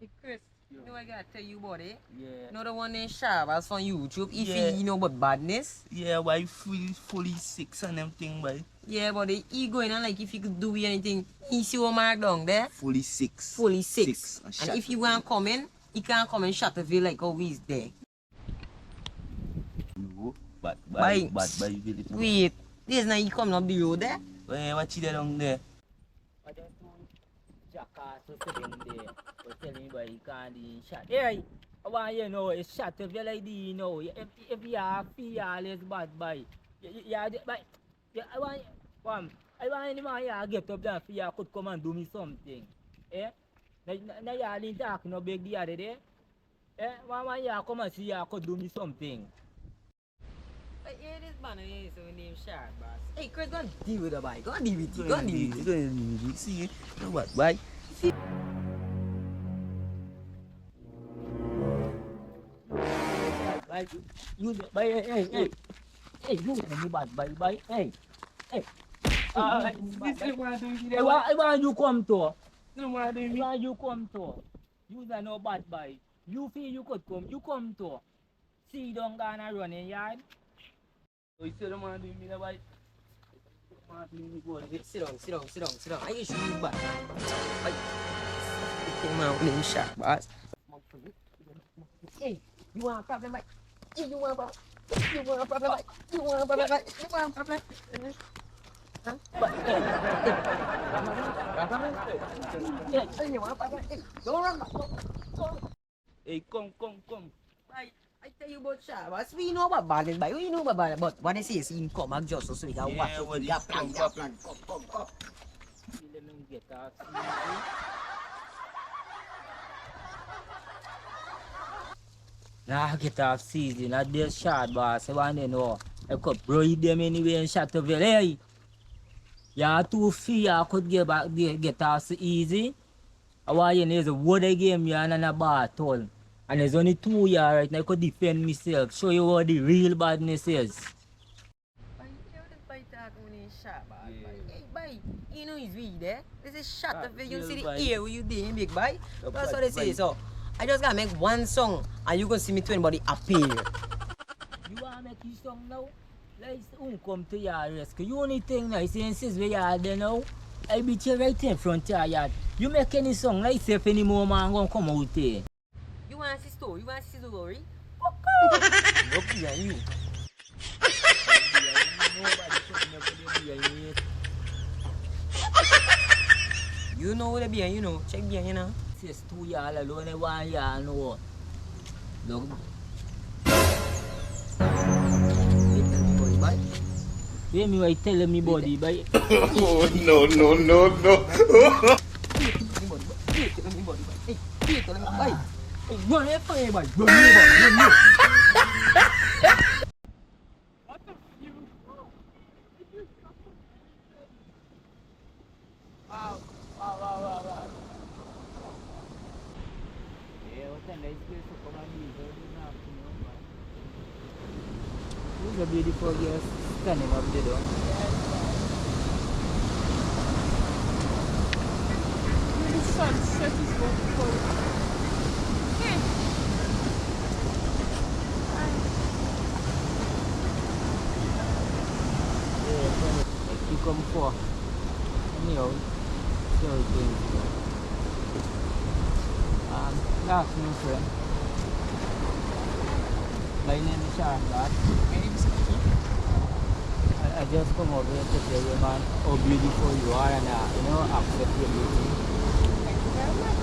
Hey Chris, you know I gotta tell you about it? Yeah. You know the one in Shortboss on YouTube? If Yeah. he know about badness? Yeah, boy, fully six and them thing, boy. Yeah, but he going on like if he could do anything, he see what mark down there? Fully six. Fully six. And And if you want to come in, he can't come in Shutterville like how he's there. No, but Bye. really. Wait, there's now he coming up the road there? Well, what you there down there? I just want jackass to sit in there. But tell me why you can't do shot. Hey, I want you know it's shot if you like the you know. If you are fearless bad boy. Yeah, but I want I want any man here get up there for you could come and do me something. Eh? Now you didn't talk no big the other day. Eh? One you come and see you could do me something. But yeah, this man here is named Shortboss. Hey Chris, go and deal with the boy. Go and deal with it. Go and deal with it. See, you know what, boy? Like you hey, you any bad boy, hey. This is what I do. I want you come to. No, what I do. I want you come to. You are no bad boy. You feel you could come. You come to. See don't gonna run in yard. So you say the man do me, boy? Sit down. I used to use bad. This man named Shortboss. Hey, you want a problem, mate? You want a problem? You want a problem, mate? You want a problem, mate? You want a problem? Huh? You want a problem? Hey, don't run back. Hey, come. I tell you about Shortboss. We know about balance, but we know about balance. But when I say it's him come and just so we can watch it. We got plan. Come. Let me get off. Nah, get off season. At this Shortboss, I want to know. I could breed them anyway in Shutterville. Hey, you're too free. I could get off so easy. I want you to know it's a water game you're in a battle. And there's only 2 years right now. I could defend myself. Show you what the real badness is. But you know this boy talking when he's Shortboss. Hey, boy, you know he's weed there. This is Shutterville. You see the ear where you doing, big boy? That's what they say. So, I just gotta make one song and you gonna see me to anybody appear. You want to make your song now? Let's come to your rescue. You only thing now, you insist where you are there now. I beat you right in front of your yard. You make any song like say if any more man gonna come out there. You want to see story? You want to see the story? Look behind you. You know where they be, you know. Check behind you now. It's 2 years alone, and 1 year no. Look. Hear me right telling me body, boy. Oh, no. Hey, run here for you, boy. Run here. Wow. Yeah, what's that nice place to come and meet her? Who's a beautiful girl standing up the door? The sunset is beautiful. Okay. Yeah, you come for. Anyhow, so it is. Good afternoon, friend. My name is Shortboss. My name is Nikki. I just come over here to tell you, man, how beautiful you are and, accept your beauty. Thank you very much.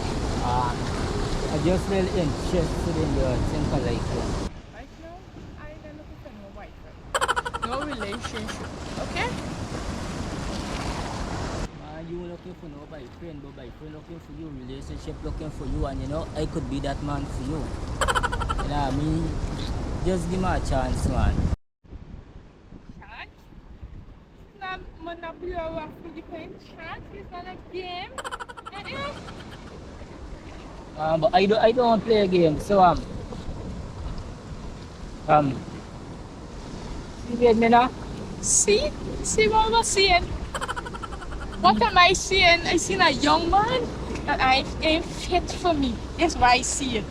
I just really interested in your thing like you. Right now, I am looking for no boyfriend. No relationship. Okay? You looking for no boyfriend, but boyfriend looking for you, relationship looking for you, and I could be that man for you. You know what I mean? Just give me a chance, man. Chat? Not monopoly or what for you playing chat? It's not a game. But I don't play a game, so see me now? See what I'm seeing? What am I seeing? I seen a young man And I ain't fit for me. That's why I see it.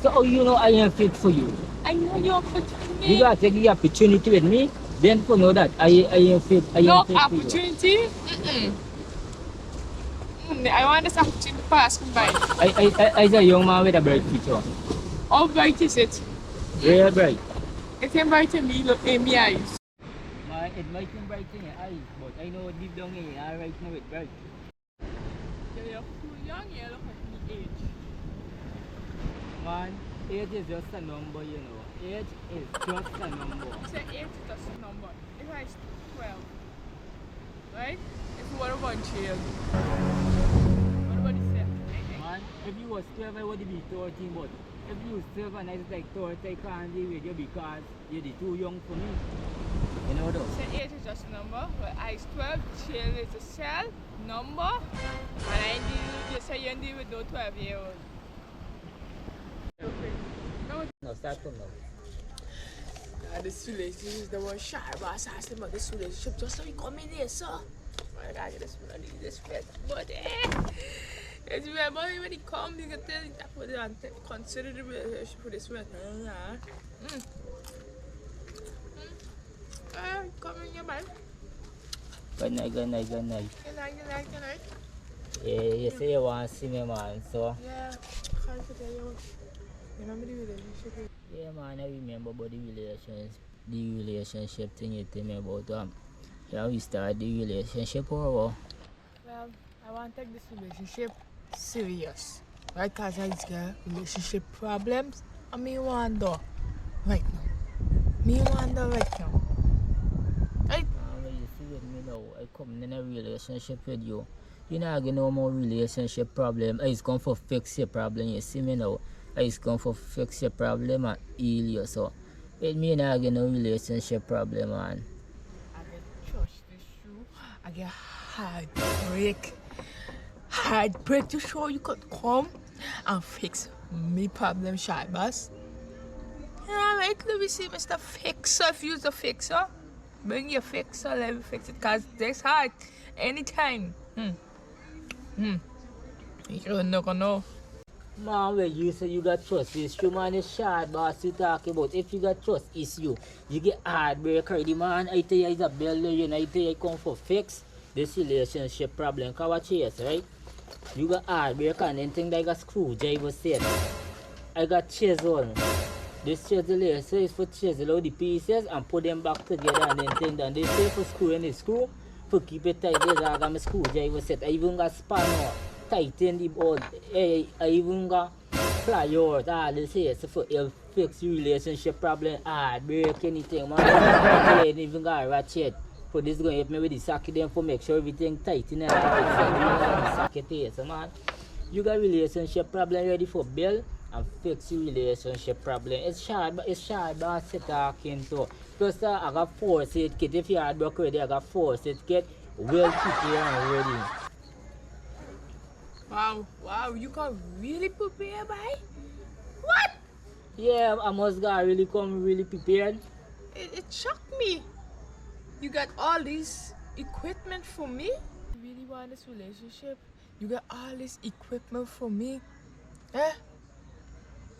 So how you know I am fit for you? I know you're fit for me. You gotta take the opportunity with me, then to know that I am fit. I No am fit for you. opportunity? I want this opportunity to pass me by. I a young man with a bright future. How bright is it? Real bright. It ain't bright in me, look in my eyes. It might seem bright in your eyes, but I know deep down in your eye right now it's bright. You're too young, you look at me age. Man, age is just a number, you know. Age is just a number. You say age is just a number. If I was 12, right? If you want to go in jail, what about the set? Man, if you was 12, I would be 13, but if you was 12 and I was like 30, I can't deal with you because you're too young for me. You know though? So age is just a number, but I is 12, jail is a cell, number, and I deal, you say you deal with no 12-year-old. Okay. No, start from now. This relationship is the one Shortboss asked him about this relationship just so he come in here, sir. I gotta get this money, this fit. But it's remember when he come, you can tell him that put it on consider the relationship for this one. Come in your man. Good night. Good night. Yeah, you say you want to see me, man, so. Yeah, can't forget you. Remember the relationship? Yeah, man, I remember about the relationship thing you tell me about. Yeah, we start the relationship or what? Well, I want to take this relationship serious. Right, because I got relationship problems. And me wonder right now. Right? When you see with me now, I come in a relationship with you. You're not getting no more relationship problem. I just come for fix your problem. You see me now. I just come for fix your problem and heal you. So, with me not getting no relationship problem, man. I get trust issue. I get heartbreak to show you could come and fix me problem, Shortboss. Yeah, right, let me see Mr. Fixer. If you're the fixer, bring your fixer, let me fix it. Cause this hard anytime. You don't know. Man, when you say you got trust issue, man, it's Shortboss you talk about. If you got trust issue, you get heartbreak already, man. I tell you, it's a bell, you know, I tell you, I come for fix this relationship problem. Cause what chase, right? You got heartbreak and then think that I got screwdriver set. I got chisel. This chisel here, so it's for chisel out the pieces and put them back together and then think that they say for screw and the screw. For keep it tight, there's I got my screwdriver set. I even got spanner. Tighten the board. I even got pliers. This here so for help fix your relationship problem. Break anything, man. I even got a ratchet. For this going to help me with the socket then for make sure everything tight in there. The socket here, so man. You got relationship problem ready for bill and fix your relationship problem. It's Shortboss talking to. Plus I got 4 set kit. If you had broke ready, I got 4 set kit. Well prepared and ready. Wow, you can really prepare, boy? What? Yeah, I must got really come really prepared. It shocked me. You got all this equipment for me? You really want this relationship? You got all this equipment for me? Eh?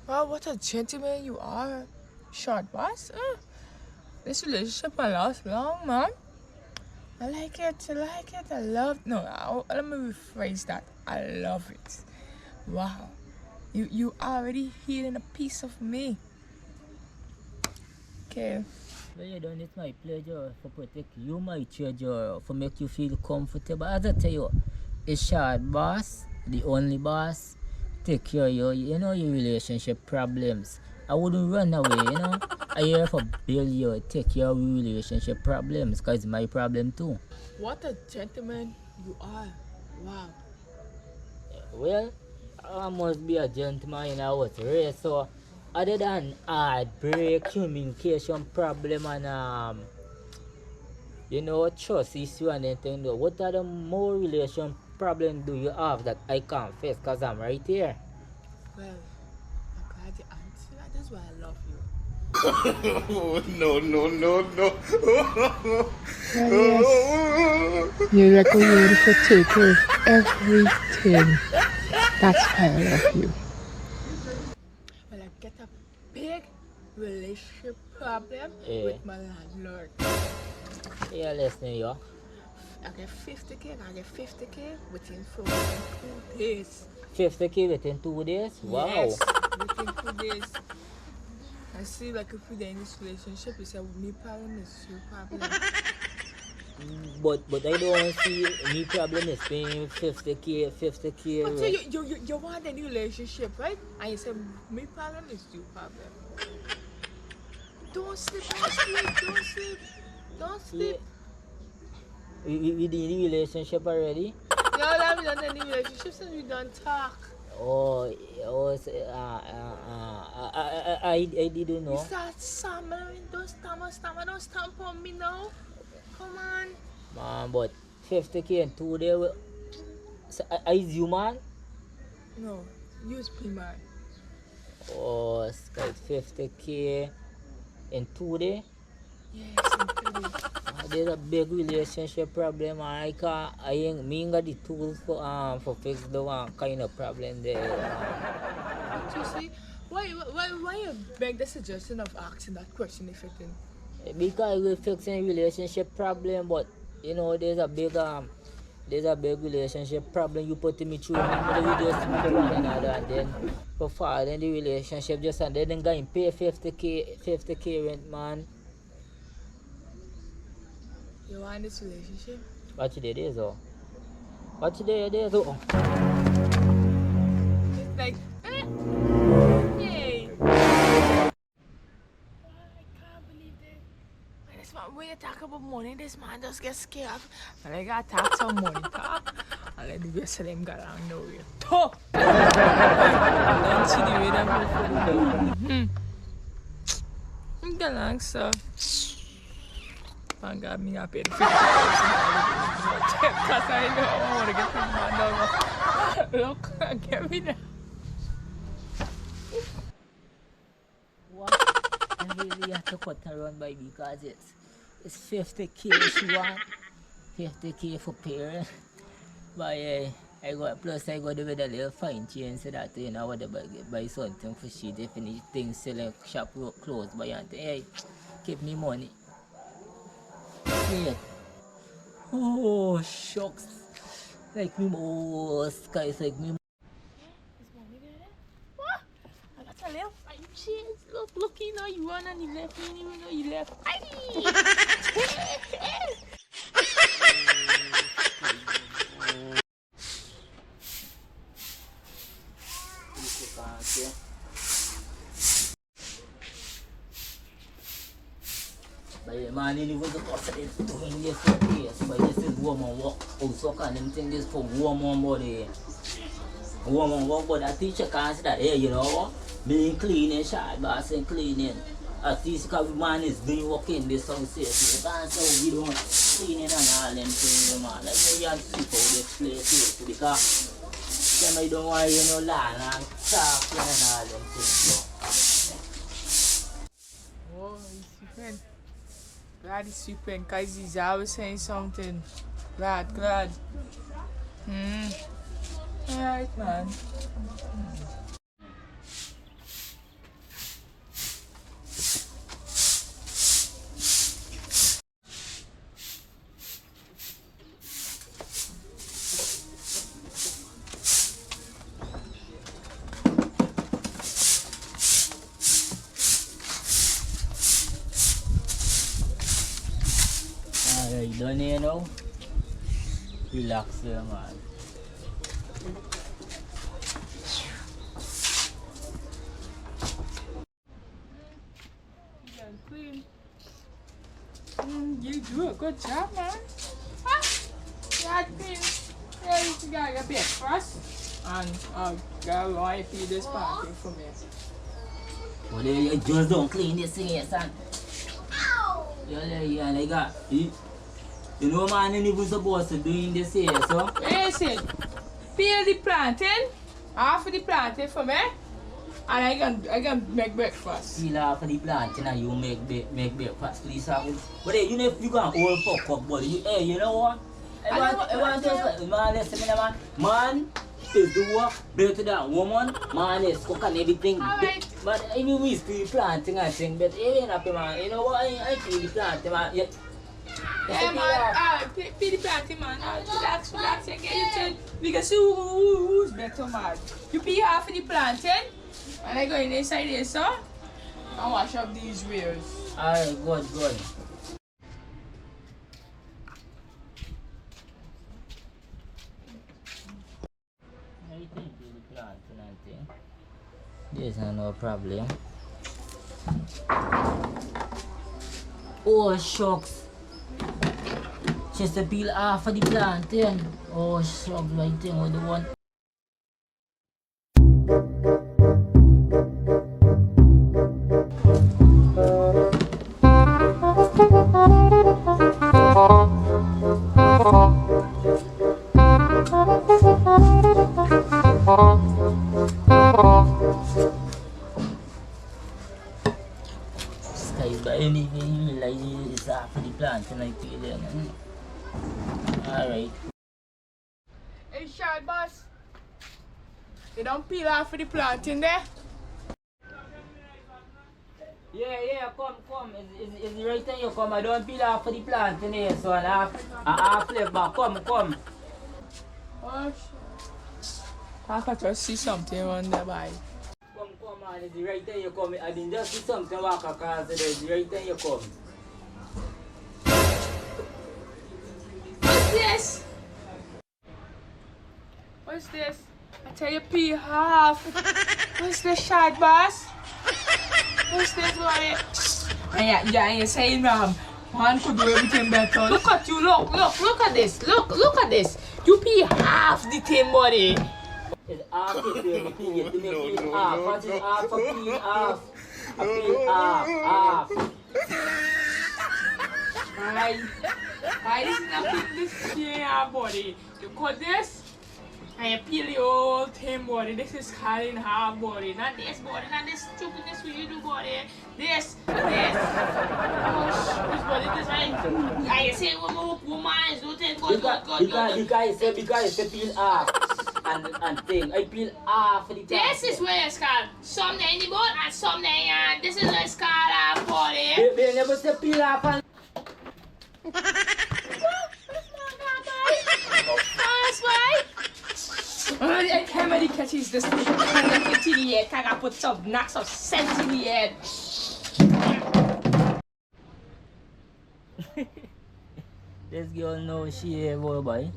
Wow, what a gentleman you are, Shortboss. This relationship will last long, man. I like it. I love. No, let me rephrase that. I love it. Wow, you already healing a piece of me. Okay. Well, you done, it's my pleasure for protect you, my treasure, for make you feel comfortable. As I tell you, it's Shortboss, the only boss. Take care of you know your relationship problems. I wouldn't run away, you know. I here for build you, take care of your relationship problems, cause it's my problem too. What a gentleman you are. Wow. Well, I must be a gentleman in our race, so other than heartbreak, communication problem and you know, trust issue and anything though, what other more relation problem do you have that I can't face cause I'm right here? Well, I'm glad you answered that. That's why I love you. Oh, no. Yes. You reckon you to take care of everything. That's why I love you. Well, I get a big relationship problem with my landlord. Yeah, listen, yo. I get 50K, I get 50K within 2 days. 50K within 2 days? Wow. Yes, within 2 days. I see, like, if we're in this relationship, it's a me problem, it's your problem. But I don't see me problem is paying 50K. But Right? you want any relationship, right? And you say, me problem is your problem. Don't sleep, don't sleep, don't sleep. Don't sleep. We did the relationship already? No, we haven't done any relationship since we done talk. I didn't know. You start stammering, don't stammer, don't stamp on me now. Come on. Man, but 50K in 2 days. So, is you man? No, use me, man. Oh, it's like 50K in 2 days. Yes, in 2 days. There's a big relationship problem. I ain't me got the tools for fix the one kind of problem there. You see, why you beg the suggestion of asking that question if you think? Because we're fixing relationship problem, but you know there's a big relationship problem you put me through. Remember we just meet one another and then for far then the relationship just and then guy pay 50K rent, man. You want this relationship? What you did is oh. What you did oh. It's like, yay! Oh, I can't believe this. And this man, when you talk about money, this man just gets scared. And I gotta talk some money, talk. And then the rest of them got on nowhere. Talk! Don't see the way them go for the I'm gonna so. Thank God me I paid $50 because I know I want to get this man down. Look, get me there. What? I really have to cut her run by because it's 50K she want. 50K for parent. But I got to with a little fine change so that you know what buy something for she definitely things selling shop clothes by and hey, give me money. Yeah. Oh shucks. Like me oh skies like me. Is mommy there? What? I got a little fine change. Look, you know you run and you left me and you know you left. But man, it was supposed to be doing this for years, but this is woman work. Also, can them think this for woman body. Woman work, but a teacher can't say that, hey, you know what? Being cleaning, Shortboss and cleaning. At least because man is doing work in this house here. So you can't say we don't cleaning and all them things, man. Like, you have to see how this place is because them I don't want you know land and talking and all them things. Oh, he's sweeping. Glad he's sweeping because he's always saying something. Glad. Alright, man. Alright, done you know? Relax there, man. Clean. You do a good job, man. Yeah, clean. Yeah, you got your breakfast. And girl, why you feed this party for me? Well, you just don't clean this thing here, son. Yeah, they got you know man ain't even supposed to doing this here, so Listen, peel the plantain, half of the plantain for me, and I can make breakfast. peel off of the plantain and you make breakfast, please. But hey, you know if you can hold fuck up, buddy, hey, you know what? I want just like man, listen me man. Man, is the work better than woman, man is cook and everything. Alright. But I mean we still planting I think, but it ain't happy man. You know what I feel the planting man. Yeah. Yeah, man. Pay the planting, man. Relax. I get you till we can see who's better, man. You pay half of the planting, and I go in inside here, so and wash up these wheels. Alright, good. This is no problem. Oh shucks. Just to peel half of the plantain. Oh shucks, right thing with the one. Sky by anything like this half of the plantain I peel in. Alright. Hey, Shortboss. You don't peel half of the planting there? Yeah, come. Is the right time you come? I don't peel half of the plantain here, so I half left back. Come. Oh, shit. I can just see something on there, boy. Come man, it's the right time you come. I didn't just see something walk across it's the right time you come. What's this? I tell you, peel half. What's this, Shortboss? What's this, boy? Yeah, you're saying, man could do everything better. Look at you, look at this. Look at this. You peel half the thing, buddy. It's half the thing, you peel half. What is half a peel half? A peel half. Alright, this is not peel this here, buddy. You cut this, and you peel the whole thing, buddy. This is cut in half, buddy. Not this, buddy. Not this stupidness what you do, buddy. This. Oh, this, buddy. This, right? I say, woman is doing good. Because you peel half and thing. I peel half of the thing. This is where it's called. Some in the boat and some there. This is where it's called, buddy. They never say peel half and... Everybody catches this thing. Can get it in the head. Can I put some knocks of sense in the head? This girl know she a boy.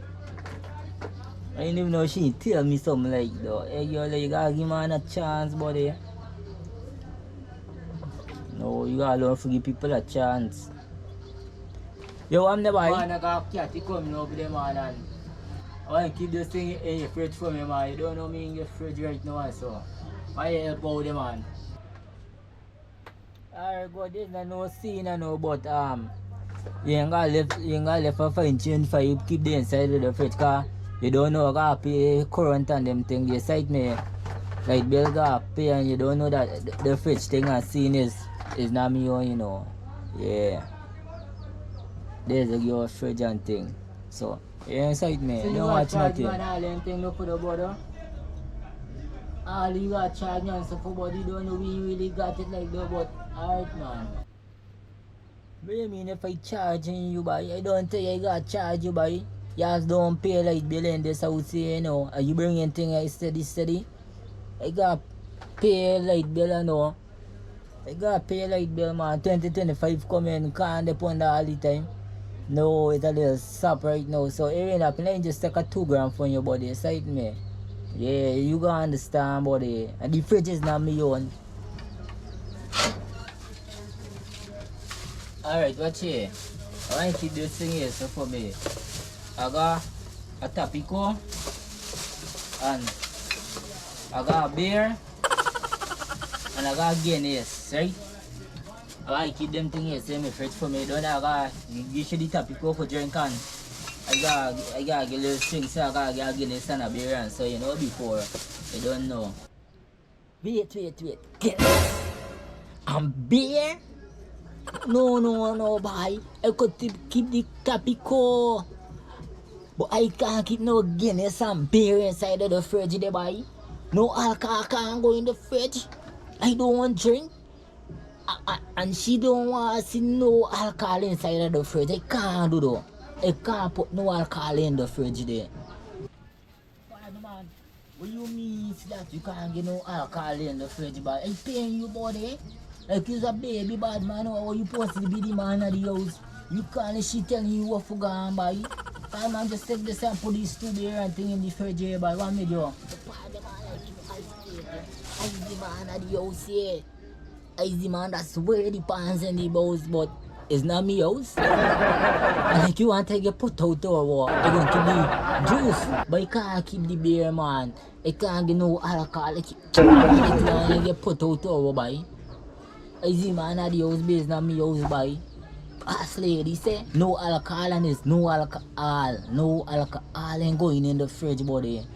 I didn't even know she tell me something like that. Hey girl, you gotta give man a chance, buddy. No, you gotta learn to give people a chance. Yo, I'm the boy. Man, I got a cat coming over there, man, and I want to keep this thing in your fridge for me, man. You don't know me in your fridge right now, so I help out the man. Alright, good. There's no scene, I know, but you ain't gonna left a fine change for you keep the inside of the fridge, cause you don't know I gotta pay current and them thing. You cite me like bill gotta pay and you don't know that the fridge thing and scene is not me own, you know. Yeah. There's your fridge and thing. So you inside me, so don't watch nothing. All them thing look for the border. All you got charge me and stuff for body, don't know we really got it like that, but alright man. What do you mean if I charging you, boy? I don't tell you I got charge you, boy. You just don't pay like bill in this house here, you know. Are you bringing things steady? I got pay light bill, you know. I got pay light bill, man. 2025 coming, can't depend all the time. No, it's a little sap right now. So it ain't happening. Just take a 2 grand from your body. Sight me. Yeah, you gonna understand, buddy. And the fridge is not me own. Alright, watch here. I want to keep this thing here so for me. I got a tapico and I got a beer and I got a Guinness, right? I want to keep them things here in my fridge for me. Don't I got usually tapico for drink and I got a little string, so I got a Guinness and a beer and so you know before. You don't know. Wait. Guinness and beer? No, boy. I could keep the tapico. But I can't keep no Guinness and beer inside of the fridge there, boy. No alcohol can't go in the fridge. I don't want drink. And she don't want to see no alcohol inside of the fridge. I can't do that. I can't put no alcohol in the fridge there. Pardon, man. What you mean that you can't get no alcohol in the fridge, boy? I'm paying you, buddy. Like you's a baby bad man, or you supposed to be the man of the house. You can't, she telling you what for gone, boy. Time man just take this and put these two beer and thing in the fridge here, boy. What me do? Pardon, man, I'm the man of the house here. I'm the man that's wear the pants and the bows, but it's not me house. And if you want to get put out or what, you're going to keep the juice. But you can't keep the beer, man. You can't get no alcohol. You can't get put out or what, boy. I'm the man of the house, but it's not me house, boy. Ask lady say, no alcohol and it's no alcohol. No alcohol ain't going in the fridge, buddy.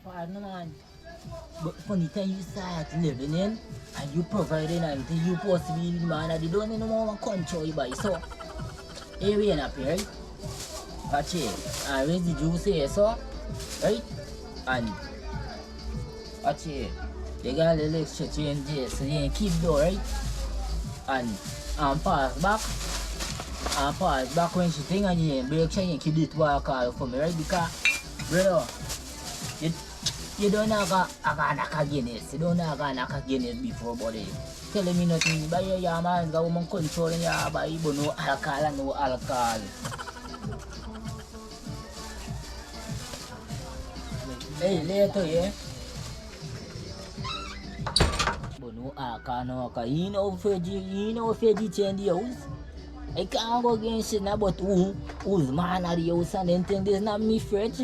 Pardon, man. But funny time you start living in and you providing everything, you supposed to be the man that they don't know more control you by. So, here we end up here, right? Watch it. And raise the juice here, so, right? And, watch it. They got a little extra change here, so you can keep door, right? And pass back. And pass back when she think and you break she keep it while call for me, right? Because, brother, you don't have a knock Guinness. You don't have a knock Guinness before, buddy. Telling me nothing. But your man got woman controlling your body, but no alcohol and no alcohol. Hey, later, yeah? But no alcohol, no alcohol. You know if you change the house. I can't go against it now, but who's man at the house and then think this is not me fridge.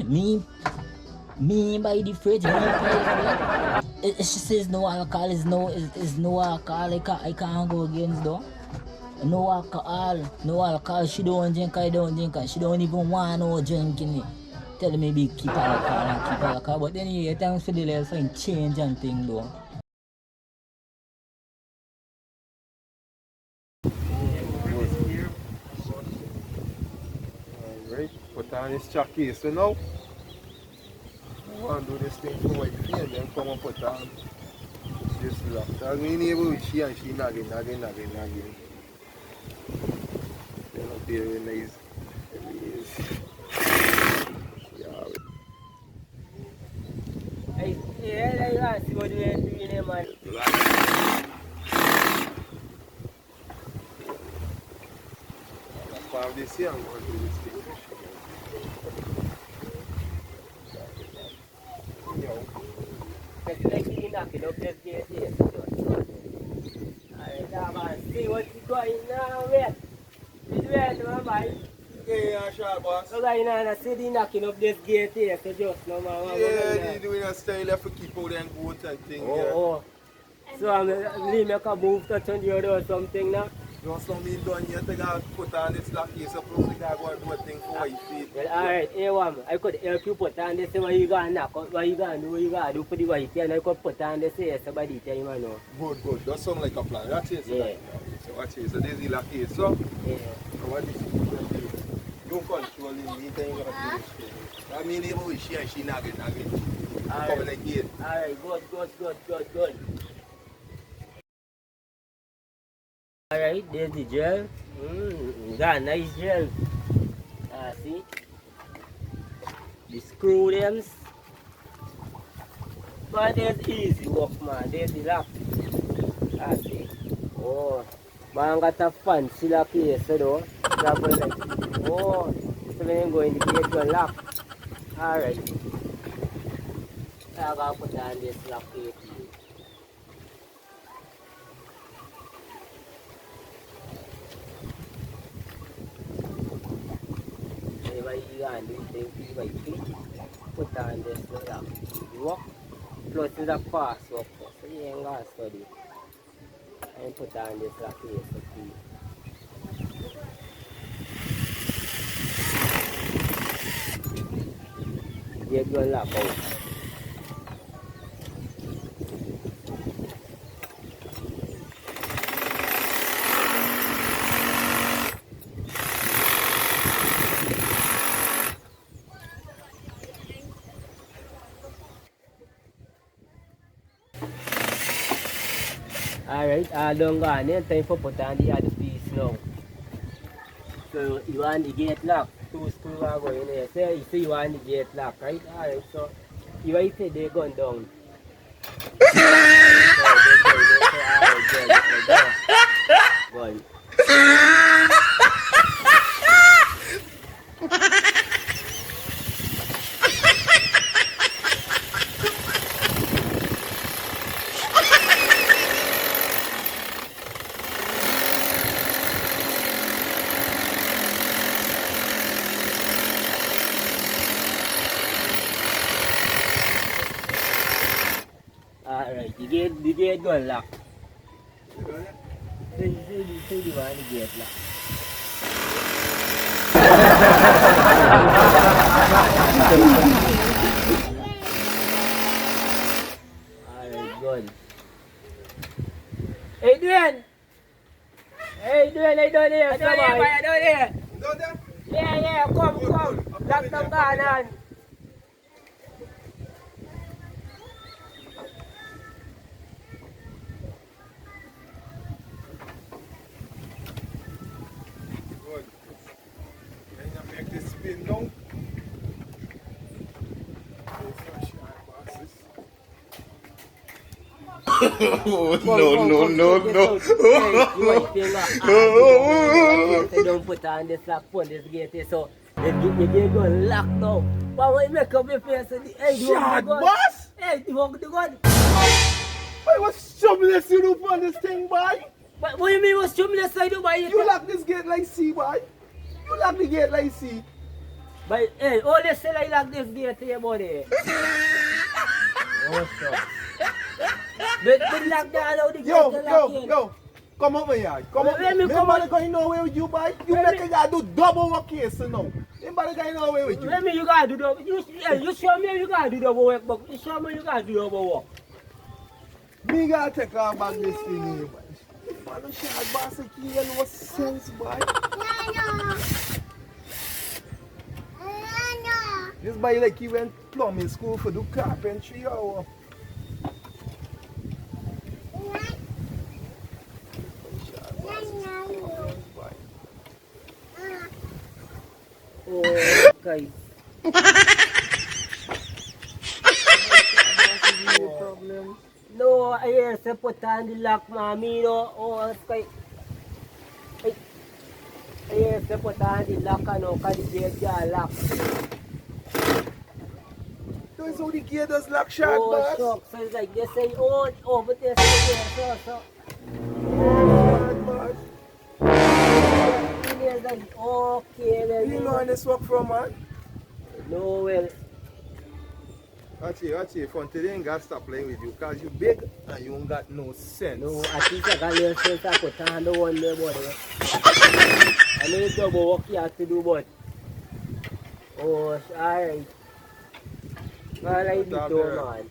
Me by the fridge, me by the fridge. She says no alcohol, is no alcohol. I can't go against though. No alcohol. She don't drink, I don't drink, and she don't even want no drinking. Tell me be keep alcohol. But then yeah, thanks for the little fine change and thing though. Alright, put on this chucky, so now I want to do this thing for my feet and then come and put on this lock. So I'm able with she and she nagging. They're not very nice. Yeah, I see what you're doing there, man. From this year, I'm going to do this thing. Let's knock it up, let's get it. Alright, man, see what's going on, wait. It's wait, my boy. Yeah, Shortboss. So right now, I see the knocking up this gate here, so just no man. Yeah, they're doing a style of keep out and go type thing. Oh. So I'm leave make a move touch on the other or something now. No, something done yet. They got to put on this lock here, suppose they got to go and do a thing for your feet. Well, alright, here one. I could help you put on this, what you gonna knock out, what you gonna do for the white, and I could put on this here, so by the time I know. Good. That sounds like a plan. That's it. Yeah. So watch it. So this is the lock here. So, Yeah. what is it? Don't control him. He ain't gonna do this thing. I mean, even with she and she nagging. Coming again. Alright, good. Alright, there's the gel. Got a nice gel. See? The screw thems. But there's easy work, man. There's the lock. See? Oh, man got a fancy lock here, so though. Oh, so when I'm going to get one lock. Alright. I gotta put on this lock here. You can do things piece by piece. Put on this lock. Walk. Plus it's a fast walk. So you ain't gonna study. And put on this lock here. So get your lock out. Alright, all done gone. Then time for put on the other piece now. So you want the gate lock. 2 screws are going there. So you see you want the gate lock, right? Alright, so you right say they gone down. Good. Alright, the gate gone lock. See the one the gate lock. Alright, good. Hey, Dwayne! Hey, Dwayne, I don't hear. Come on. I don't hear. Yeah, come. Lock the gun. Good. Then you make this spin now. Oh, no. They don't put on this lock for this gate here, so the gate going lock now. But when you make up your face, hey, Shortboss? Hey, you walk the gun. Why was shoveless you do on this thing, boy? What do you mean what's shoveless I do by You lock this gate like C, boy. You lock the gate like C. But hey, all they say I lock this gate here, buddy. Oh, sure. But lock down all the gate Yo. Come over here. Come over. Let me come Nobody going nowhere with you, boy. You make a guy do double work here, so no. Nobody going nowhere with you. Let me, you gotta do double. You show me you gotta do double work, but you show me you gotta do double work. Me gotta take our back this thing here, boy. Man, the Shortboss, he ain't no sense, boy. This boy like he went plumbing school for do carpentry or Oh, guys. No, I hear say put on the lock, mommy, no. Oh, sky. I hear say put on the lock, no, because the gate got locked. that's how the gate does lock Oh, Shortboss. shucks. So it's like they say, oh, but they say, so. Shortboss. It's like, okay, then. You know where this work from, man? No, well. Watch it. From today, I ain't got to stop playing with you because you big and you ain't got no sense. No, I think I got little sense I could turn the one there, buddy. I know it's double work you have to do, but. Oh, alright. Alright, man.